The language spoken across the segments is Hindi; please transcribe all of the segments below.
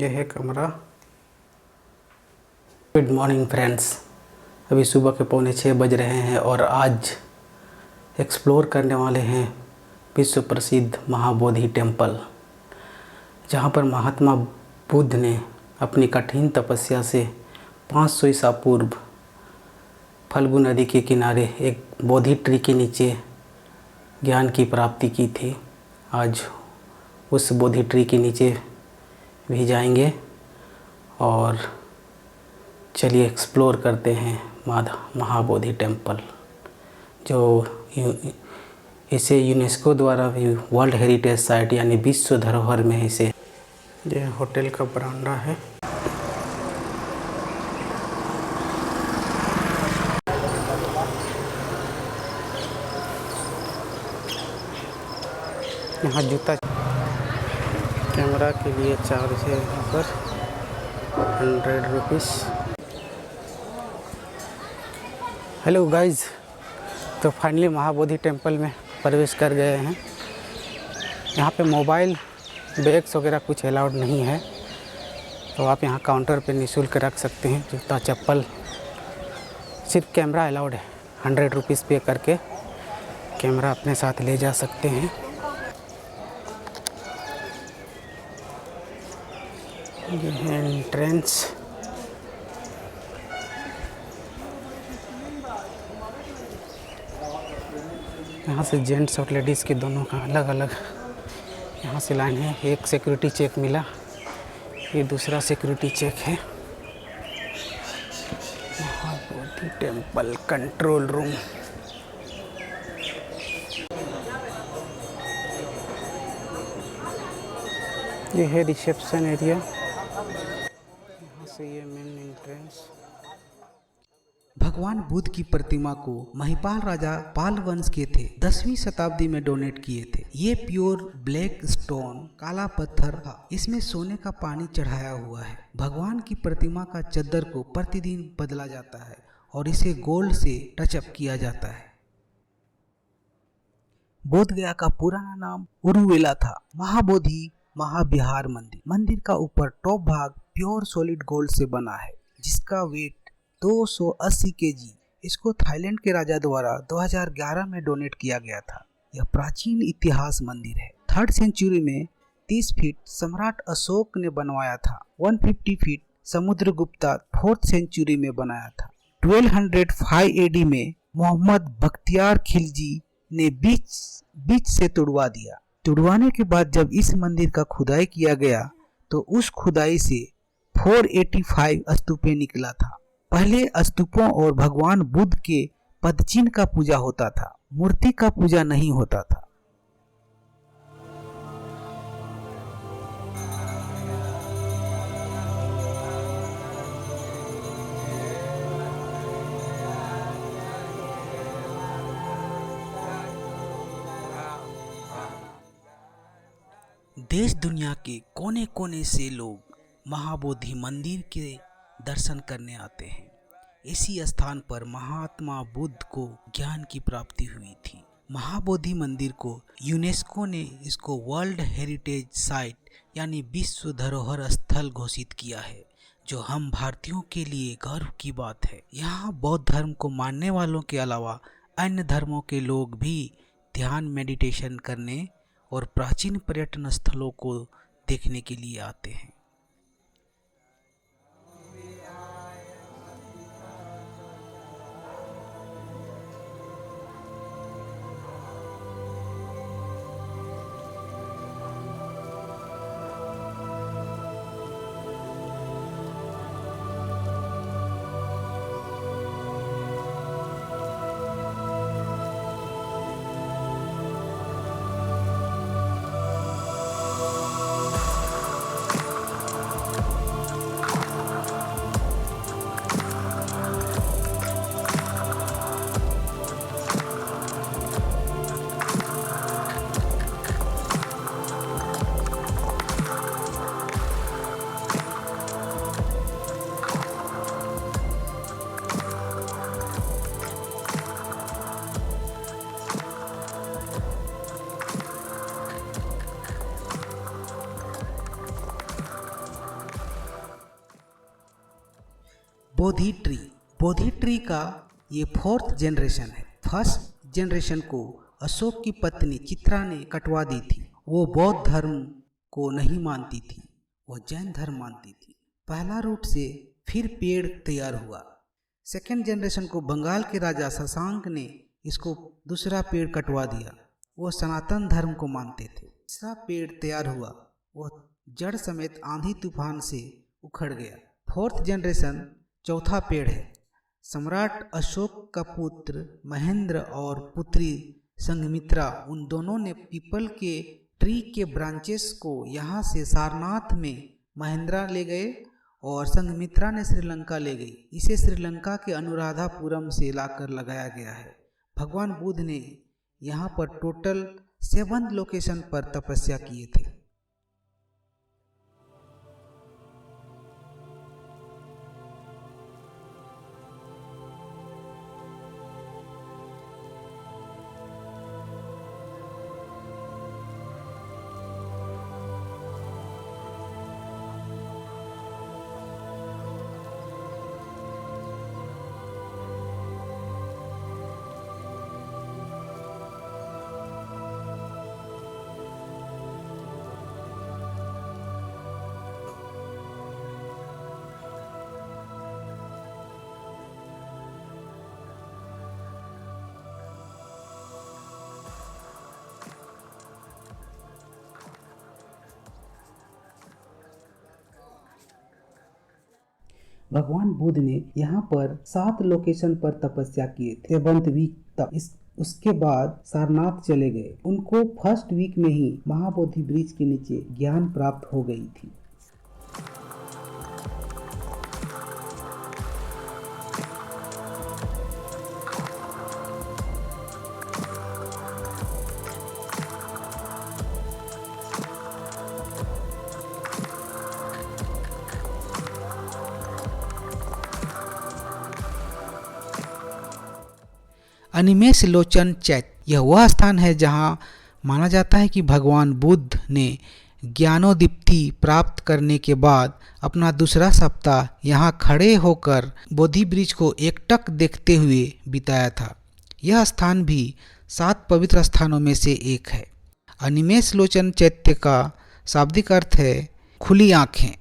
ये है कमरा। गुड मॉर्निंग फ्रेंड्स, अभी सुबह के 5:45 बज रहे हैं और आज एक्सप्लोर करने वाले हैं विश्व प्रसिद्ध महाबोधि टेम्पल, जहाँ पर महात्मा बुद्ध ने अपनी कठिन तपस्या से 500 ईसा पूर्व फल्गु नदी के किनारे एक बोधि ट्री के नीचे ज्ञान की प्राप्ति की थी। आज उस बोधि ट्री के नीचे भी जाएंगे और चलिए एक्सप्लोर करते हैं महाबोधि टेम्पल, जो इसे यूनेस्को द्वारा भी वर्ल्ड हेरिटेज साइट यानी विश्व धरोहर में इसे। ये होटल का बरामदा है। यहाँ जूता कैमरा के लिए चार्ज है यहाँ पर 100 रुपीज़। हेलो गाइज, तो फाइनली महाबोधि टेम्पल में प्रवेश कर गए हैं। यहाँ पे मोबाइल बैग्स वगैरह कुछ अलाउड नहीं है, तो आप यहाँ काउंटर पे निःशुल्क रख सकते हैं जूता चप्पल। सिर्फ कैमरा अलाउड है, 100 रुपीज़ पे करके कैमरा अपने साथ ले जा सकते हैं। ये है एंट्रेंस। यहाँ से जेंट्स और लेडीज़ के दोनों का अलग अलग यहाँ से लाइन है। एक सिक्योरिटी चेक मिला, ये दूसरा सिक्योरिटी चेक है। Mahabodhi temple control room. ये है रिसेप्शन एरिया, यहाँ से ये मेन एंट्रेंस। भगवान बुद्ध की प्रतिमा को महिपाल राजा पाल वंश के थे 10वीं शताब्दी में डोनेट किए थे। ये प्योर ब्लैक स्टोन काला पत्थर था, इसमें सोने का पानी चढ़ाया हुआ है। भगवान की प्रतिमा का चद्दर को प्रतिदिन बदला जाता है और इसे गोल्ड से टचअप किया जाता है। बोध गया का पुराना नाम उरुवेला था। महाबोधि महाविहार मंदिर का ऊपर टॉप भाग प्योर सॉलिड गोल्ड से बना है, जिसका वेट 280 केजी। इसको थाईलैंड के राजा द्वारा 2011 में डोनेट किया गया था। यह प्राचीन इतिहास मंदिर है। 3rd सेंचुरी में 30 फीट सम्राट अशोक ने बनवाया था। 150 फीट समुद्रगुप्ता 4th सेंचुरी में बनाया था। 1205 AD में मोहम्मद बख्तियार खिलजी ने बीच से तुड़वा दिया। तुड़वाने के बाद जब इस मंदिर का खुदाई किया गया तो उस खुदाई से 485 स्तूपें निकला था। पहले स्तूपों और भगवान बुद्ध के पदचिन्ह का पूजा होता था, मूर्ति का पूजा नहीं होता था। देश दुनिया के कोने कोने से लोग महाबोधि मंदिर के दर्शन करने आते हैं। इसी स्थान पर महात्मा बुद्ध को ज्ञान की प्राप्ति हुई थी। महाबोधि मंदिर को यूनेस्को ने इसको वर्ल्ड हेरिटेज साइट यानी विश्व धरोहर स्थल घोषित किया है, जो हम भारतीयों के लिए गर्व की बात है। यहाँ बौद्ध धर्म को मानने वालों के अलावा अन्य धर्मों के लोग भी ध्यान मेडिटेशन करने और प्राचीन पर्यटन स्थलों को देखने के लिए आते हैं। बोधि ट्री। बोधि ट्री का ये 4th जनरेशन है। फर्स्ट जनरेशन को अशोक की पत्नी चित्रा ने कटवा दी थी। वो बौद्ध धर्म को नहीं मानती थी, वो जैन धर्म मानती थी। पहला रूट से फिर पेड़ तैयार हुआ। सेकेंड जनरेशन को बंगाल के राजा शशांक ने इसको दूसरा पेड़ कटवा दिया, वो सनातन धर्म को मानते थे। तीसरा पेड़ तैयार हुआ, वो जड़ समेत आंधी तूफान से उखड़ गया। 4th जनरेशन चौथा पेड़ है। सम्राट अशोक का पुत्र महेंद्र और पुत्री संघमित्रा, उन दोनों ने पीपल के ट्री के ब्रांचेस को यहाँ से सारनाथ में महेंद्रा ले गए और संघमित्रा ने श्रीलंका ले गई। इसे श्रीलंका के अनुराधापुरम से लाकर लगाया गया है। भगवान बुद्ध ने यहाँ पर टोटल 7 लोकेशन पर तपस्या किए थे। भगवान बुद्ध ने यहाँ पर 7 लोकेशन पर तपस्या किए थे 7th वीक तक। उसके बाद सारनाथ चले गए। उनको फर्स्ट वीक में ही महाबोधि वृक्ष के नीचे ज्ञान प्राप्त हो गई थी। अनिमेष लोचन चैत्य, यह वह स्थान है जहाँ माना जाता है कि भगवान बुद्ध ने ज्ञानोदीप्ति प्राप्त करने के बाद अपना दूसरा सप्ताह यहाँ खड़े होकर बोधि वृक्ष को एकटक देखते हुए बिताया था। यह स्थान भी 7 पवित्र स्थानों में से एक है। अनिमेष लोचन चैत्य का शाब्दिक अर्थ है खुली आँखें।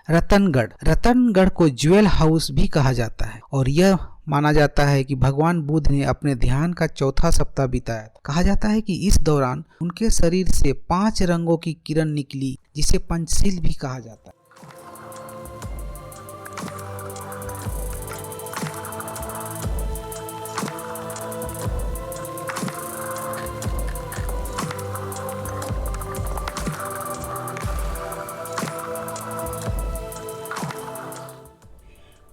रतनगढ़ को ज्वेल हाउस भी कहा जाता है और यह माना जाता है कि भगवान बुद्ध ने अपने ध्यान का चौथा सप्ताह बिताया। कहा जाता है कि इस दौरान उनके शरीर से 5 रंगों की किरण निकली, जिसे पंचशील भी कहा जाता है।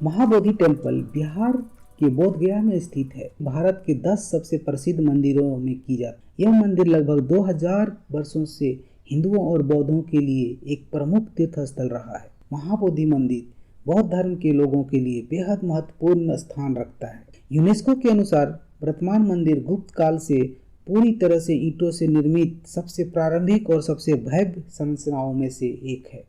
महाबोधि टेम्पल बिहार के बोध गया में स्थित है। भारत के 10 सबसे प्रसिद्ध मंदिरों में की जाती। यह मंदिर लगभग 2000 वर्षों से हिंदुओं और बौद्धों के लिए एक प्रमुख तीर्थ स्थल रहा है। महाबोधि मंदिर बौद्ध धर्म के लोगों के लिए बेहद महत्वपूर्ण स्थान रखता है। यूनेस्को के अनुसार वर्तमान मंदिर गुप्त काल से पूरी तरह से ईंटों से निर्मित सबसे प्रारंभिक और सबसे भव्य संरचनाओं में से एक है।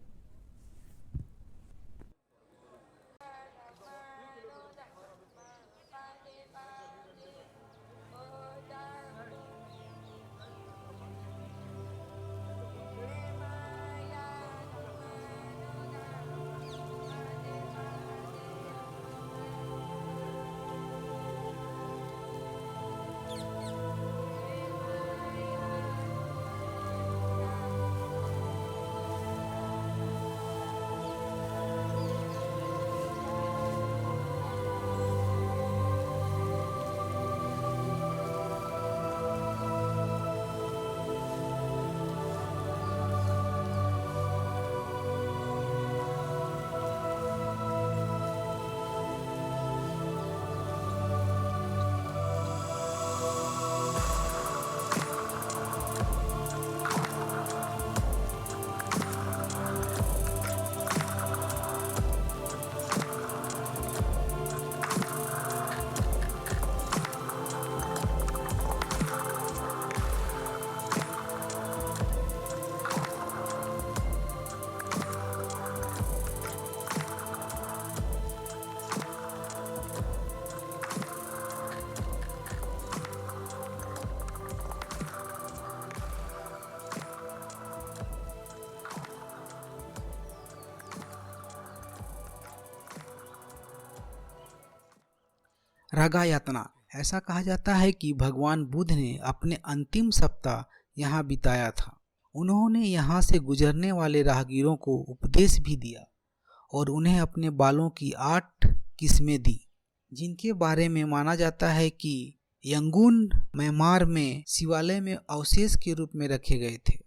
रगा यातना। ऐसा कहा जाता है कि भगवान बुद्ध ने अपने अंतिम सप्ताह यहाँ बिताया था। उन्होंने यहाँ से गुजरने वाले राहगीरों को उपदेश भी दिया और उन्हें अपने बालों की 8 किस्में दी, जिनके बारे में माना जाता है कि यंगून म्यांमार में शिवालय में अवशेष के रूप में रखे गए थे।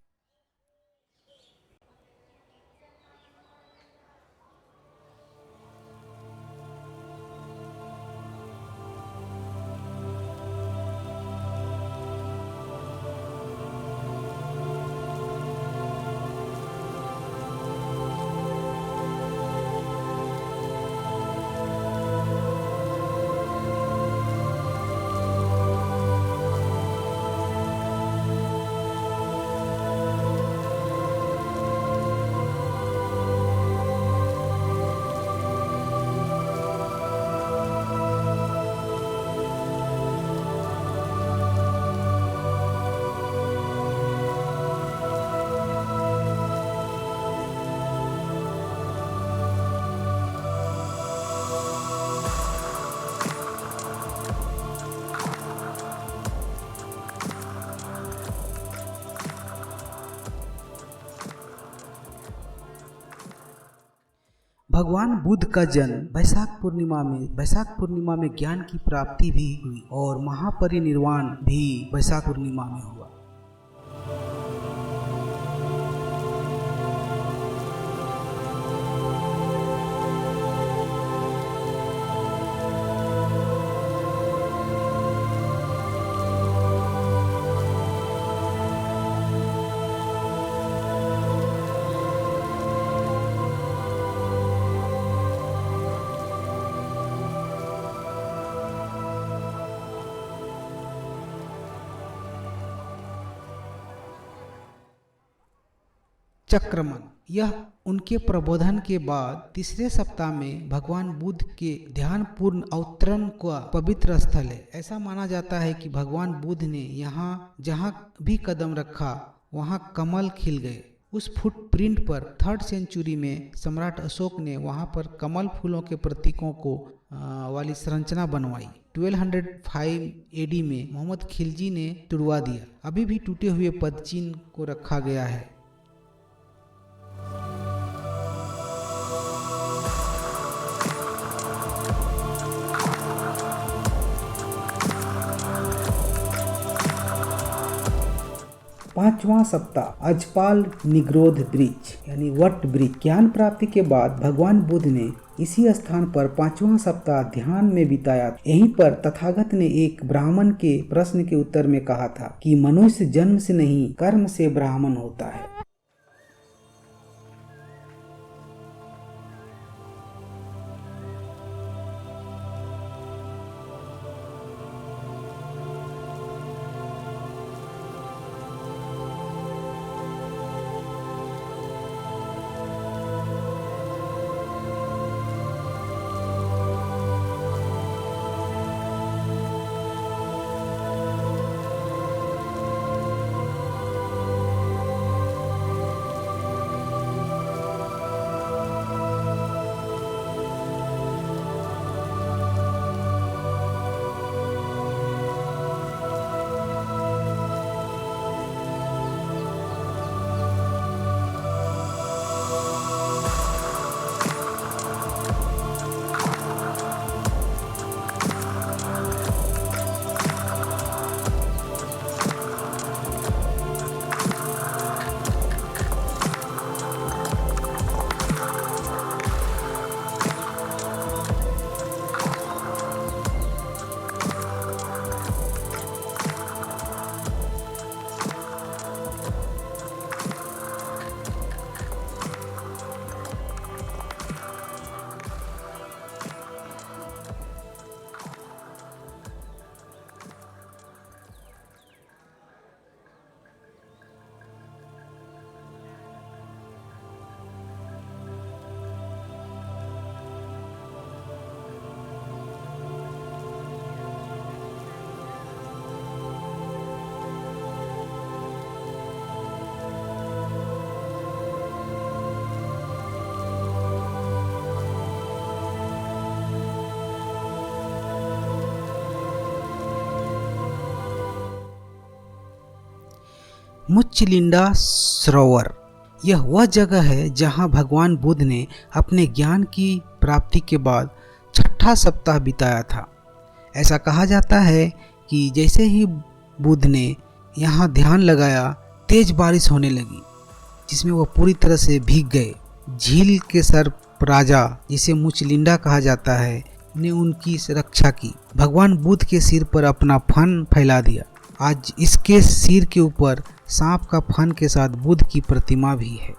भगवान बुद्ध का जन्म बैसाख पूर्णिमा में ज्ञान की प्राप्ति भी हुई और महापरिनिर्वाण भी बैसाख पूर्णिमा में हुआ। चक्रमन, यह उनके प्रबोधन के बाद तीसरे सप्ताह में भगवान बुद्ध के ध्यानपूर्ण अवतरण का पवित्र स्थल है। ऐसा माना जाता है कि भगवान बुद्ध ने यहाँ जहाँ भी कदम रखा वहाँ कमल खिल गए। उस फुटप्रिंट पर 3rd सेंचुरी में सम्राट अशोक ने वहाँ पर कमल फूलों के प्रतीकों को वाली संरचना बनवाई। 1205 एडी में मोहम्मद खिलजी ने तुड़वा दिया। अभी भी टूटे हुए पदचिन्ह को रखा गया है। पांचवा सप्ताह अजपाल निग्रोध ब्रिज यानी वट ब्रिज। ज्ञान प्राप्ति के बाद भगवान बुद्ध ने इसी स्थान पर 5वां सप्ताह ध्यान में बिताया। यहीं पर तथागत ने एक ब्राह्मण के प्रश्न के उत्तर में कहा था कि मनुष्य जन्म से नहीं कर्म से ब्राह्मण होता है। मुच्चिलिंडा सरोवर यह वह जगह है जहां भगवान बुद्ध ने अपने ज्ञान की प्राप्ति के बाद छठा सप्ताह बिताया था। ऐसा कहा जाता है कि जैसे ही बुद्ध ने यहाँ ध्यान लगाया, तेज बारिश होने लगी जिसमें वह पूरी तरह से भीग गए। झील के सर्प राजा, जिसे मुच्चिलिंडा कहा जाता है, ने उनकी रक्षा की। भगवान बुद्ध के सिर पर अपना फन फैला दिया। आज इसके सिर के ऊपर सांप का फन के साथ बुद्ध की प्रतिमा भी है।